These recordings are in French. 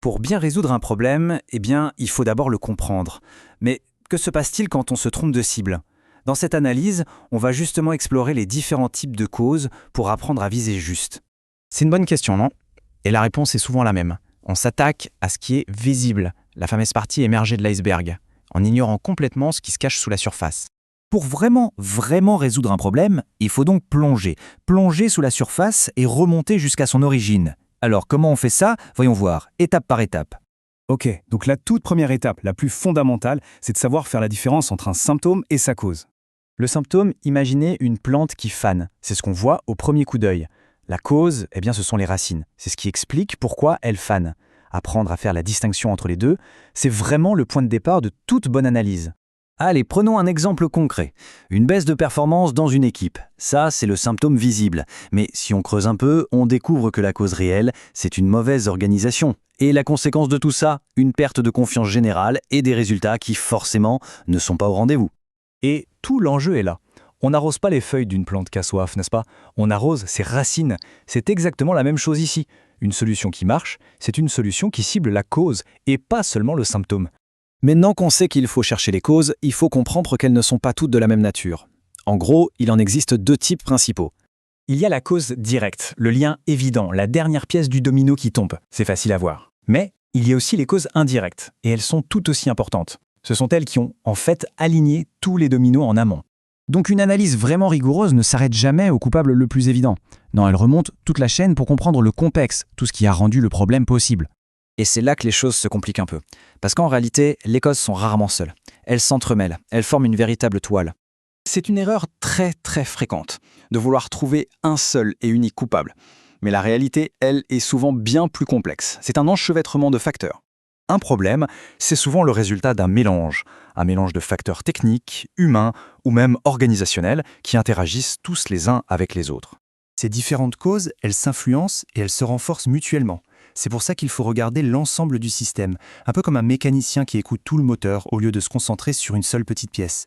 Pour bien résoudre un problème, il faut d'abord le comprendre. Mais que se passe-t-il quand on se trompe de cible? Dans cette analyse, on va justement explorer les différents types de causes pour apprendre à viser juste. C'est une bonne question, non? Et la réponse est souvent la même. On s'attaque à ce qui est visible, la fameuse partie émergée de l'iceberg, en ignorant complètement ce qui se cache sous la surface. Pour vraiment résoudre un problème, il faut donc plonger sous la surface et remonter jusqu'à son origine. Alors comment on fait ça? Voyons voir, étape par étape. Ok, donc la toute première étape, la plus fondamentale, c'est de savoir faire la différence entre un symptôme et sa cause. Le symptôme, imaginez une plante qui fane. C'est ce qu'on voit au premier coup d'œil. La cause, ce sont les racines. C'est ce qui explique pourquoi elles fanent. Apprendre à faire la distinction entre les deux, c'est vraiment le point de départ de toute bonne analyse. Allez, prenons un exemple concret. Une baisse de performance dans une équipe. Ça, c'est le symptôme visible. Mais si on creuse un peu, on découvre que la cause réelle, c'est une mauvaise organisation. Et la conséquence de tout ça, une perte de confiance générale et des résultats qui, forcément, ne sont pas au rendez-vous. Et tout l'enjeu est là. On n'arrose pas les feuilles d'une plante qui a soif, n'est-ce pas? On arrose ses racines. C'est exactement la même chose ici. Une solution qui marche, c'est une solution qui cible la cause et pas seulement le symptôme. Maintenant qu'on sait qu'il faut chercher les causes, il faut comprendre qu'elles ne sont pas toutes de la même nature. En gros, il en existe deux types principaux. Il y a la cause directe, le lien évident, la dernière pièce du domino qui tombe. C'est facile à voir. Mais il y a aussi les causes indirectes, et elles sont tout aussi importantes. Ce sont elles qui ont, en fait, aligné tous les dominos en amont. Donc une analyse vraiment rigoureuse ne s'arrête jamais au coupable le plus évident. Non, elle remonte toute la chaîne pour comprendre le contexte, tout ce qui a rendu le problème possible. Et c'est là que les choses se compliquent un peu. Parce qu'en réalité, les causes sont rarement seules. Elles s'entremêlent, elles forment une véritable toile. C'est une erreur très fréquente de vouloir trouver un seul et unique coupable. Mais la réalité, elle, est souvent bien plus complexe. C'est un enchevêtrement de facteurs. Un problème, c'est souvent le résultat d'un mélange. Un mélange de facteurs techniques, humains ou même organisationnels qui interagissent tous les uns avec les autres. Ces différentes causes, elles s'influencent et elles se renforcent mutuellement. C'est pour ça qu'il faut regarder l'ensemble du système, un peu comme un mécanicien qui écoute tout le moteur au lieu de se concentrer sur une seule petite pièce.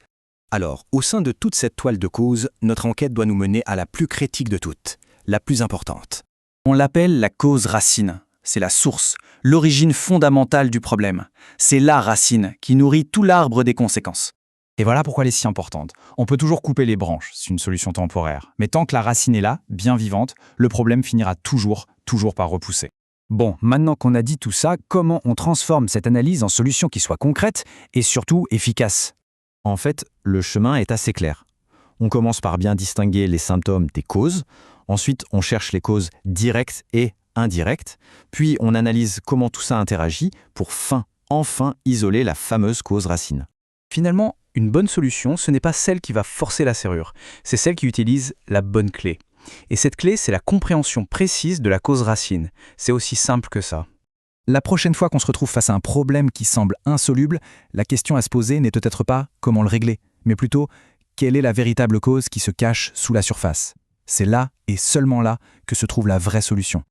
Alors, au sein de toute cette toile de causes, notre enquête doit nous mener à la plus critique de toutes, la plus importante. On l'appelle la cause racine. C'est la source, l'origine fondamentale du problème. C'est la racine qui nourrit tout l'arbre des conséquences. Et voilà pourquoi elle est si importante. On peut toujours couper les branches, c'est une solution temporaire. Mais tant que la racine est là, bien vivante, le problème finira toujours par repousser. Bon, maintenant qu'on a dit tout ça, comment on transforme cette analyse en solution qui soit concrète et surtout efficace? En fait, le chemin est assez clair. On commence par bien distinguer les symptômes des causes. Ensuite, on cherche les causes directes et indirectes. Puis, on analyse comment tout ça interagit pour enfin isoler la fameuse cause racine. Finalement, une bonne solution, ce n'est pas celle qui va forcer la serrure, c'est celle qui utilise la bonne clé. Et cette clé, c'est la compréhension précise de la cause racine. C'est aussi simple que ça. La prochaine fois qu'on se retrouve face à un problème qui semble insoluble, la question à se poser n'est peut-être pas comment le régler, mais plutôt quelle est la véritable cause qui se cache sous la surface. C'est là et seulement là que se trouve la vraie solution.